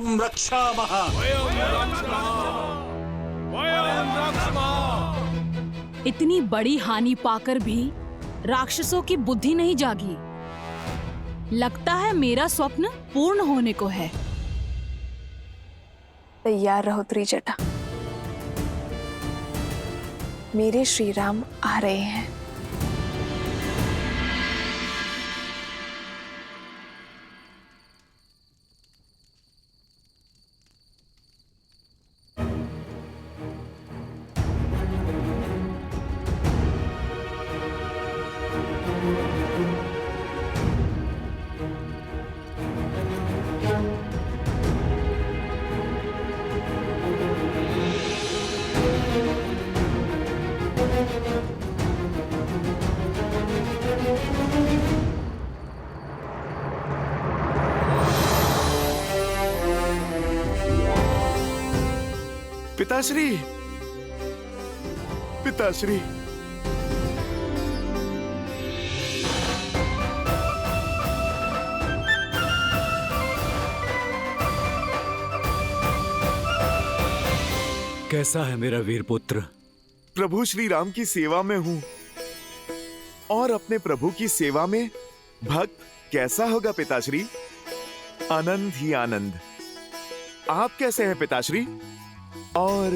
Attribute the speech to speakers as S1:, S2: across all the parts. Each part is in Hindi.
S1: रक्षामः।
S2: इतनी बड़ी हानि पाकर भी राक्षसों की बुद्धि नहीं जागी। लगता है मेरा स्वप्न पूर्ण होने को है।
S3: तैयार रहो त्रिजटा, मेरे श्री राम आ रहे हैं।
S4: पिताश्री, पिताश्री,
S5: कैसा है मेरा वीर पुत्र?
S4: प्रभु श्री राम की सेवा में हूँ और अपने प्रभु की सेवा में भक्त कैसा होगा पिताश्री? आनंद ही आनंद। आप कैसे हैं पिताश्री? और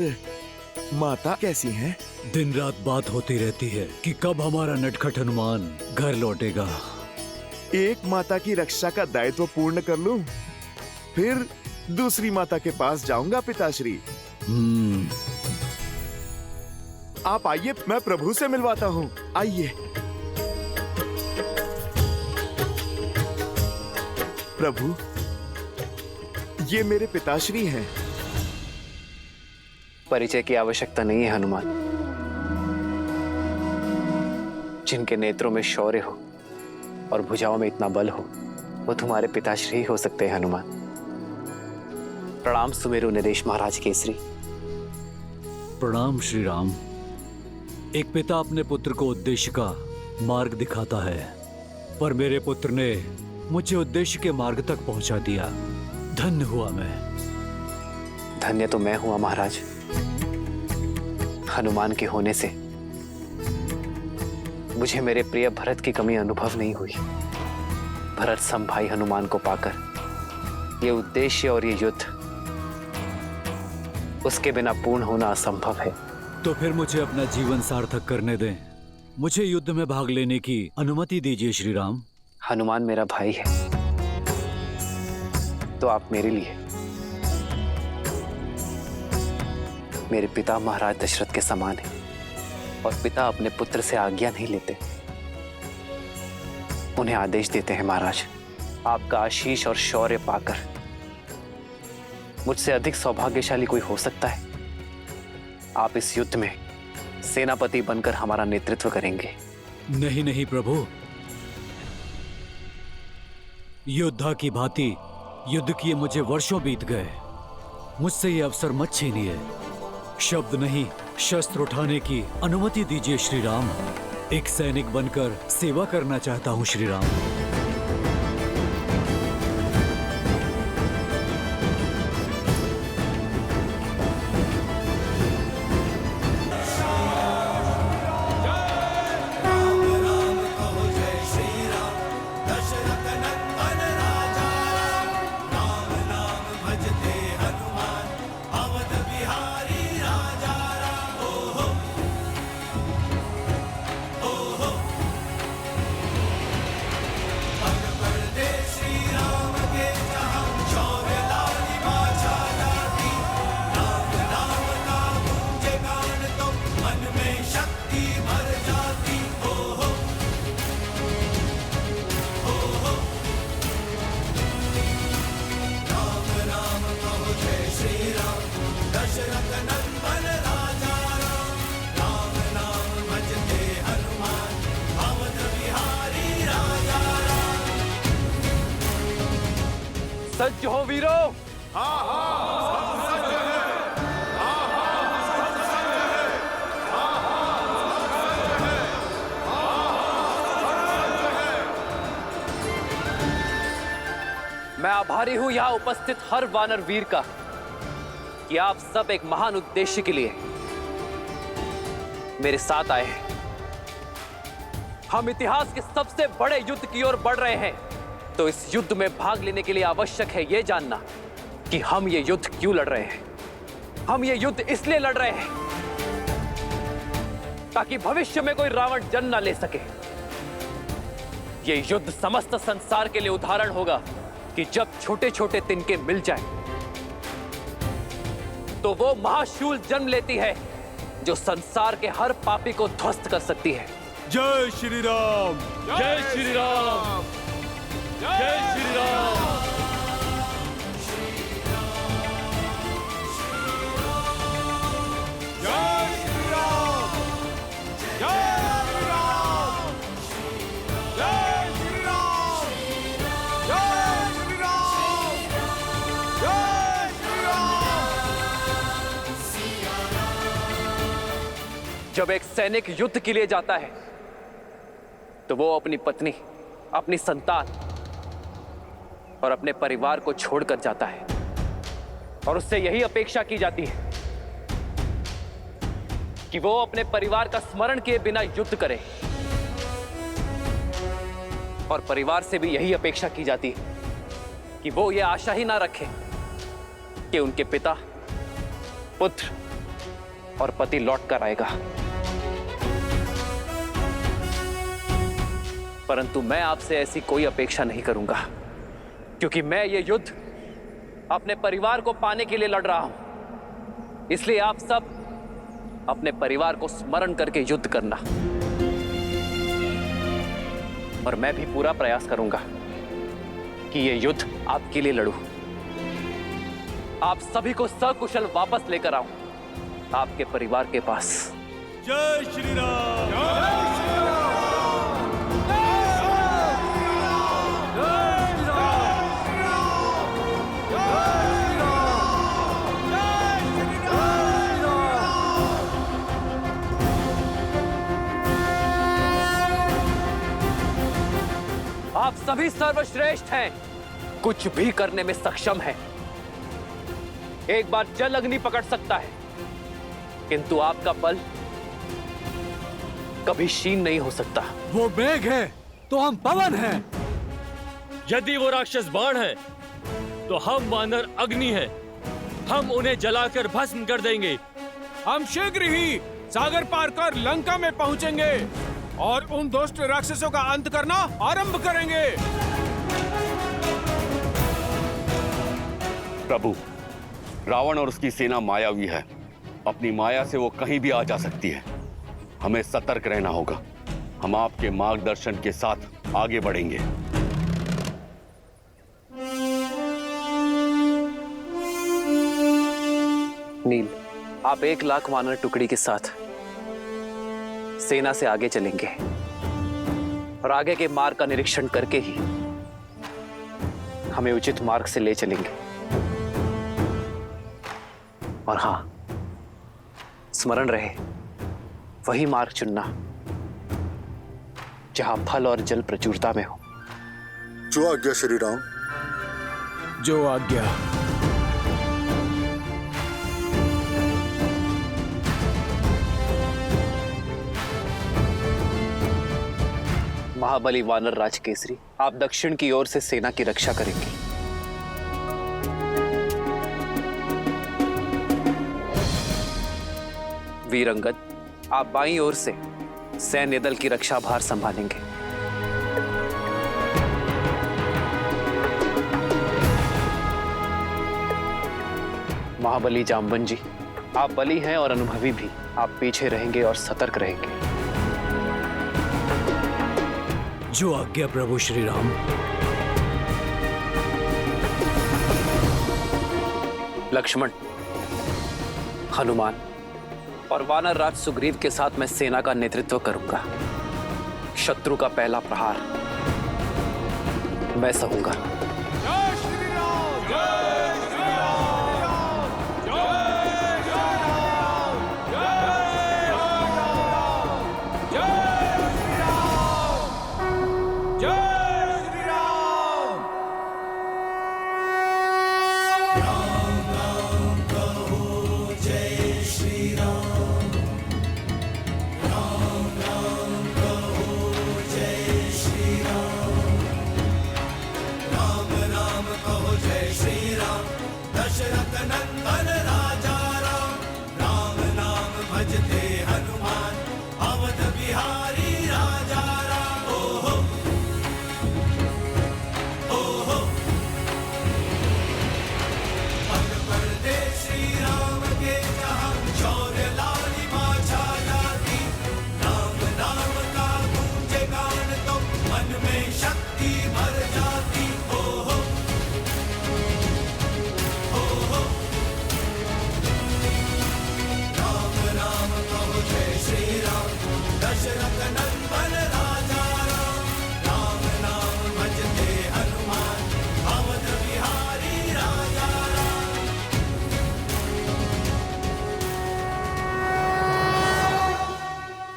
S4: माता कैसी हैं?
S5: दिन रात बात होती रहती है कि कब हमारा नटखट हनुमान घर लौटेगा।
S4: एक माता की रक्षा का दायित्व पूर्ण कर लूं, फिर दूसरी माता के पास जाऊंगा पिताश्री। आप आइए, मैं प्रभु से मिलवाता हूँ। आइए। प्रभु, ये मेरे पिताश्री हैं।
S6: परिचय की आवश्यकता नहीं है हनुमान। जिनके नेत्रों में शौर्य हो और भुजाओं में इतना बल हो, वो तुम्हारे पिताश्री ही हो सकते हैं हनुमान। प्रणाम सुमेरु नरेश महाराज केसरी।
S5: प्रणाम श्री राम। एक पिता अपने पुत्र को उद्देश्य का मार्ग दिखाता है, पर मेरे पुत्र ने मुझे उद्देश्य के मार्ग तक पहुंचा दिया। धन्य हुआ मैं।
S6: धन्य तो मैं हुआ महाराज। हनुमान के होने से मुझे मेरे प्रिय भरत की कमी अनुभव नहीं हुई। भरत सम भाई हनुमान को पाकर ये उद्देश्य और ये युद्ध उसके बिना पूर्ण होना असंभव है।
S5: तो फिर मुझे अपना जीवन सार्थक करने दें। मुझे युद्ध में भाग लेने की अनुमति दीजिए श्री राम।
S6: हनुमान मेरा भाई है तो आप मेरे लिए मेरे पिता महाराज दशरथ के समान है, और पिता अपने पुत्र से आज्ञा नहीं लेते, उन्हें आदेश देते हैं। महाराज, आपका आशीष और शौर्य पाकर मुझसे अधिक सौभाग्यशाली कोई हो सकता है? आप इस युद्ध में सेनापति बनकर हमारा नेतृत्व करेंगे।
S5: नहीं नहीं प्रभु, योद्धा की भांति युद्ध किए मुझे वर्षों बीत गए। मुझसे ये अवसर मत छीनिए। शब्द नहीं, शस्त्र उठाने की अनुमति दीजिए श्री राम। एक सैनिक बनकर सेवा करना चाहता हूं श्री राम।
S6: सज्ज हो वीरो। मैं आभारी हूं यहां उपस्थित हर वानर वीर का कि आप सब एक महान उद्देश्य के लिए मेरे साथ आए हैं। हम इतिहास के सबसे बड़े युद्ध की ओर बढ़ रहे हैं, तो इस युद्ध में भाग लेने के लिए आवश्यक है यह जानना कि हम ये युद्ध क्यों लड़ रहे हैं। हम ये युद्ध इसलिए लड़ रहे हैं ताकि भविष्य में कोई रावण जन्म ना ले सके। ये युद्ध समस्त संसार के लिए उदाहरण होगा कि जब छोटे छोटे तिनके मिल जाएं, तो वो महाशूल जन्म लेती है जो संसार के हर पापी को ध्वस्त कर सकती है।
S1: जय श्री राम, जय श्री राम, जय श्री राम।
S6: जब एक सैनिक युद्ध के लिए जाता है तो वो अपनी पत्नी, अपनी संतान और अपने परिवार को छोड़कर जाता है और उससे यही अपेक्षा की जाती है कि वो अपने परिवार का स्मरण किए बिना युद्ध करे। और परिवार से भी यही अपेक्षा की जाती है कि वो ये आशा ही ना रखे कि उनके पिता, पुत्र और पति लौट कर आएगा। परंतु मैं आपसे ऐसी कोई अपेक्षा नहीं करूंगा, क्योंकि मैं ये युद्ध अपने परिवार को पाने के लिए लड़ रहा हूं। इसलिए आप सब अपने परिवार को स्मरण करके युद्ध करना, और मैं भी पूरा प्रयास करूंगा कि ये युद्ध आपके लिए लड़ूं। आप सभी को सकुशल वापस लेकर आऊं आपके परिवार के पास।
S1: जय श्री राम, जय श्री राम।
S6: आप सभी सर्वश्रेष्ठ हैं, कुछ भी करने में सक्षम हैं। एक बार जल अग्नि पकड़ सकता है, किंतु आपका बल कभी क्षीण नहीं हो सकता।
S5: वो मेघ है तो हम पवन हैं।
S1: यदि वो राक्षस बाण है तो हम वानर अग्नि है। हम उन्हें जलाकर भस्म कर देंगे। हम शीघ्र ही सागर पार कर लंका में पहुंचेंगे और उन दुष्ट राक्षसों का अंत करना आरंभ करेंगे।
S7: प्रभु, रावण और उसकी सेना मायावी है। अपनी माया से वो कहीं भी आ जा सकती है। हमें सतर्क रहना होगा। हम आपके मार्गदर्शन के साथ आगे बढ़ेंगे।
S6: नील, आप 1,00,000 वानर टुकड़ी के साथ सेना से आगे चलेंगे और आगे के मार्ग का निरीक्षण करके ही हमें उचित मार्ग से ले चलेंगे। और हां, स्मरण रहे वही मार्ग चुनना जहां फल और जल प्रचुरता में हो।
S8: जो आज्ञा श्री राम।
S1: जो आज्ञा।
S6: महाबली वानर राज केसरी, आप दक्षिण की ओर से सेना की रक्षा करेंगे। वीर अंगद, आप बाईं ओर से सैन्य दल की रक्षा भार संभालेंगे। महाबली जाम्बन जी, आप बली हैं और अनुभवी भी। आप पीछे रहेंगे और सतर्क रहेंगे।
S5: जो आज्ञा प्रभु श्री राम।
S6: लक्ष्मण, हनुमान और वानर राज सुग्रीव के साथ मैं सेना का नेतृत्व करूंगा। शत्रु का पहला प्रहार मैं सहूंगा।
S1: जय श्री राम, जय श्री राम, जय श्री राम, जय श्री राम, जय श्री राम।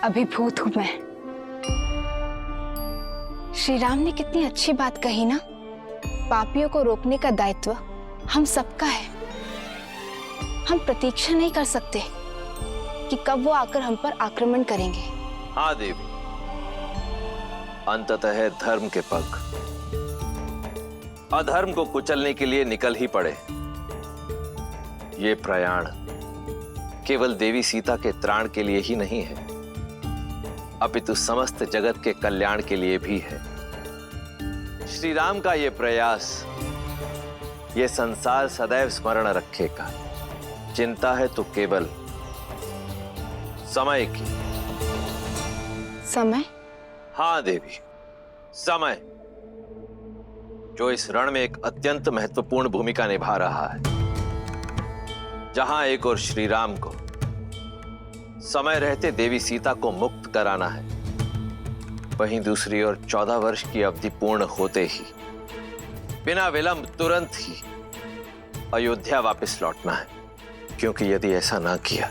S3: अभिभूत हूं मैं। श्री राम ने कितनी अच्छी बात कही ना, पापियों को रोकने का दायित्व हम सबका है। हम प्रतीक्षा नहीं कर सकते कि कब वो आकर हम पर आक्रमण करेंगे।
S9: हाँ देवी, अंततः धर्म के पग अधर्म को कुचलने के लिए निकल ही पड़े। ये प्रयाण केवल देवी सीता के त्राण के लिए ही नहीं है, अपितु समस्त जगत के कल्याण के लिए भी है। श्री राम का ये प्रयास ये संसार सदैव स्मरण रखेगा। चिंता है तो केवल समय की।
S3: समय?
S9: हाँ देवी, समय जो इस रण में एक अत्यंत महत्वपूर्ण भूमिका निभा रहा है। जहां एक और श्री राम को समय रहते देवी सीता को मुक्त कराना है, वहीं दूसरी ओर 14 वर्ष की अवधि पूर्ण होते ही बिना विलंब तुरंत ही अयोध्या वापस लौटना है। क्योंकि यदि ऐसा ना किया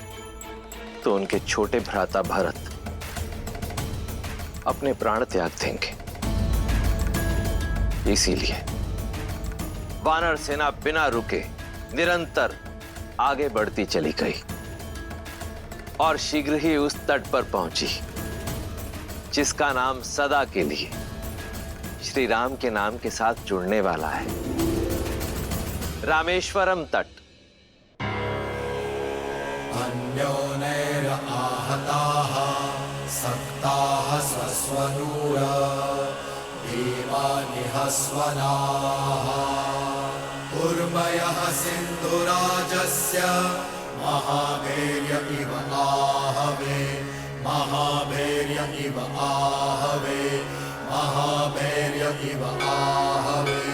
S9: तो उनके छोटे भ्राता भरत अपने प्राण त्याग देंगे। इसीलिए वानर सेना बिना रुके निरंतर आगे बढ़ती चली गई और शीघ्र ही उस तट पर पहुंची जिसका नाम सदा के लिए श्री राम के नाम के साथ जुड़ने वाला है, रामेश्वरम तट।
S10: अन्योनैर आहताः सक्ताः स्वस्वनूर देवानिहस्वनाः उर्वयः सिन्धुराजस्य महाभैर्य इव आहवे महाभैर्य इव आहवे महाभैर्य इव आहवे।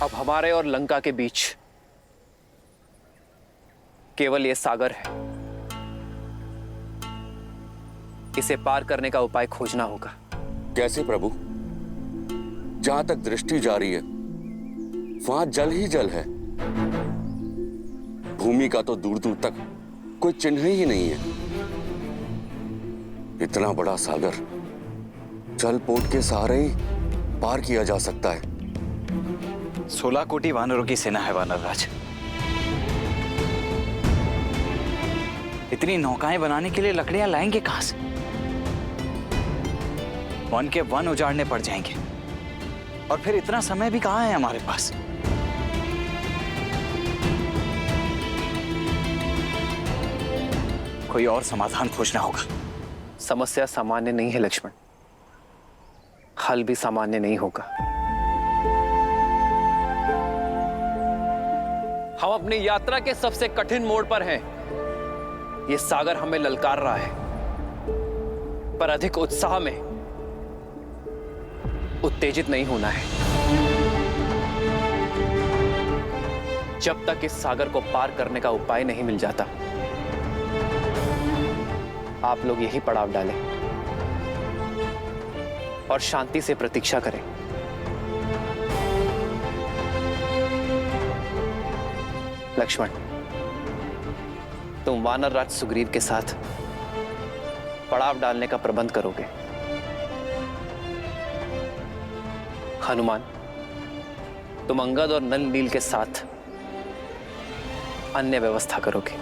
S6: अब हमारे और लंका के बीच केवल यह सागर है। इसे पार करने का उपाय खोजना होगा।
S7: कैसे प्रभु? जहां तक दृष्टि जा रही है वहां जल ही जल है। भूमि का तो दूर दूर तक कोई चिन्ह ही नहीं है। इतना बड़ा सागर जलपोत के सहारे ही पार किया जा सकता है।
S11: 16 कोटि वानरों की सेना है वानर राज। इतनी नौकाएं बनाने के लिए लकड़ियां लाएंगे कहां से? वन के वन उजाड़ने पड़ जाएंगे और फिर इतना समय भी कहां है हमारे पास। कोई और समाधान खोजना होगा।
S6: समस्या सामान्य नहीं है लक्ष्मण, हल भी सामान्य नहीं होगा। हम अपनी यात्रा के सबसे कठिन मोड़ पर हैं। यह सागर हमें ललकार रहा है, पर अधिक उत्साह में उत्तेजित नहीं होना है। जब तक इस सागर को पार करने का उपाय नहीं मिल जाता, आप लोग यही पड़ाव डालें और शांति से प्रतीक्षा करें। लक्ष्मण, तुम वानर राज सुग्रीव के साथ पड़ाव डालने का प्रबंध करोगे। हनुमान, तुम अंगद और नंद नील के साथ अन्य व्यवस्था करोगे।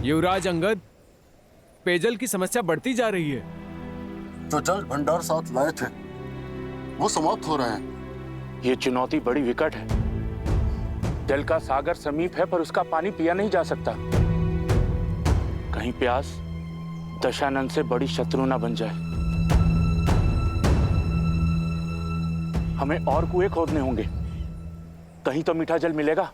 S1: युवराज अंगद, पेयजल की समस्या बढ़ती जा रही है।
S8: जो जल भंडार साथ लाए थे वो समाप्त हो रहे हैं।
S12: ये चुनौती बड़ी विकट है। जल का सागर समीप है पर उसका पानी पिया नहीं जा सकता। कहीं प्यास दशानन से बड़ी शत्रु ना बन जाए। हमें और कुएं खोदने होंगे, कहीं तो मीठा जल मिलेगा।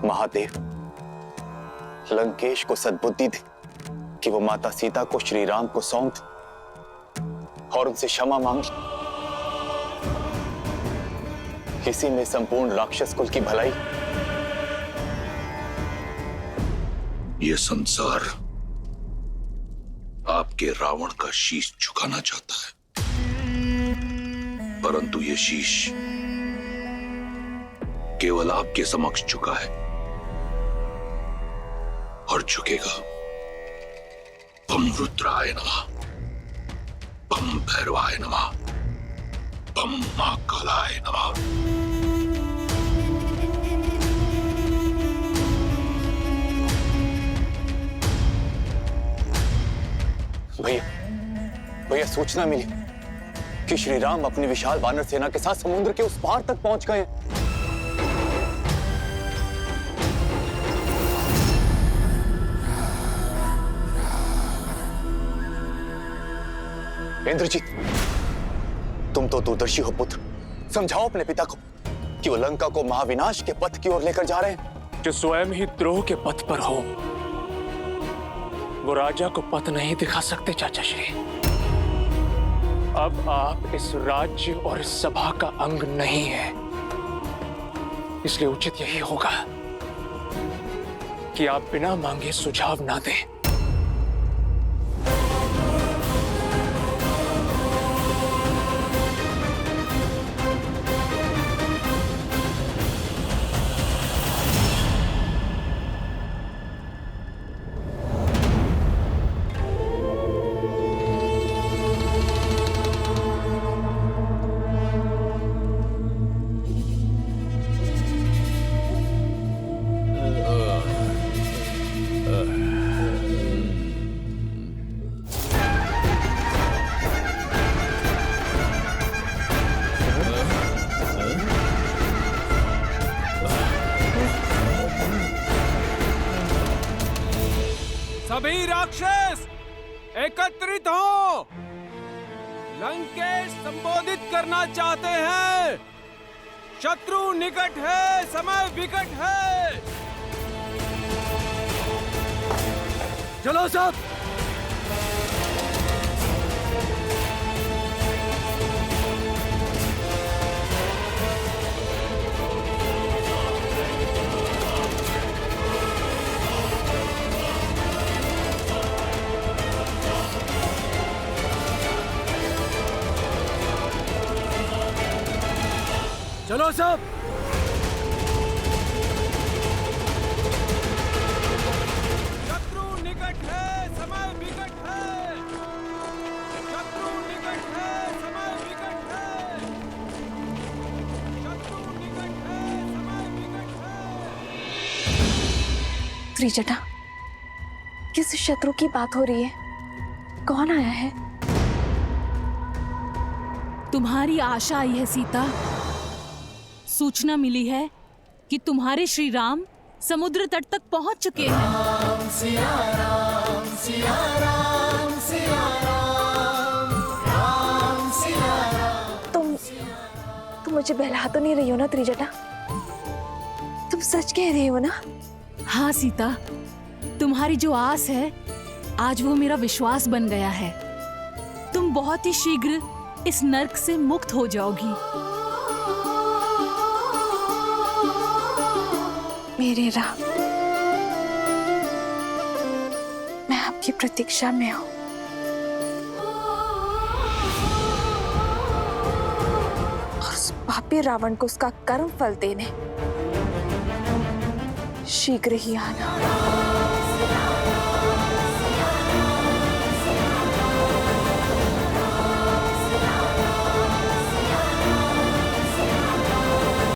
S13: महादेव, लंकेश को सद्बुद्धि दे कि वो माता सीता को श्री राम को सौंप दे और उनसे क्षमा मांग ले। इसी में संपूर्ण राक्षस कुल की भलाई।
S14: ये संसार आपके रावण का शीश झुकाना चाहता है, परंतु ये शीश केवल आपके समक्ष झुका है और झुकेगा। बम रुद्राय नमः, बम भैरवाय नमः, बम महाकालाय नमः।
S13: भैया सूचना मिली कि श्री राम अपनी विशाल वानर सेना के साथ समुद्र के उस पार तक पहुंच गए। इंद्रजीत, तुम तो दूरदर्शी हो पुत्र, समझाओ अपने पिता को कि वो लंका को महाविनाश के पथ की ओर लेकर जा रहे हैं।
S12: जो स्वयं ही द्रोह के पथ पर हो, वो राजा को पथ नहीं दिखा सकते चाचा श्री। अब आप इस राज्य और इस सभा का अंग नहीं है, इसलिए उचित यही होगा कि आप बिना मांगे सुझाव ना दें।
S1: सभी राक्षस एकत्रित हो। लंकेश संबोधित करना चाहते हैं। शत्रु निकट है, समय विकट है। चलो सब।
S5: चलो सब।
S1: शत्रु निकट है, समय विकट है। शत्रु निकट है, समय विकट है। शत्रु निकट है, समय विकट है।
S3: त्रिजटा, किस शत्रु की बात हो रही है? कौन आया है?
S2: तुम्हारी आशा आई है सीता। सूचना मिली है कि तुम्हारे श्री राम समुद्र तट तक पहुंच चुके हैं।
S10: राम सिया राम, सिया राम, सिया राम, राम सिया राम।
S3: तुम मुझे बहला तो नहीं रही हो ना त्रिजटा? तुम सच कह रही हो ना?
S2: हाँ सीता, तुम्हारी जो आस है आज वो मेरा विश्वास बन गया है। तुम बहुत ही शीघ्र इस नर्क से मुक्त हो जाओगी।
S3: मेरे राम, मैं आपकी प्रतीक्षा में हूं। और उस पापी रावण को उसका कर्म फल देने शीघ्र ही आना।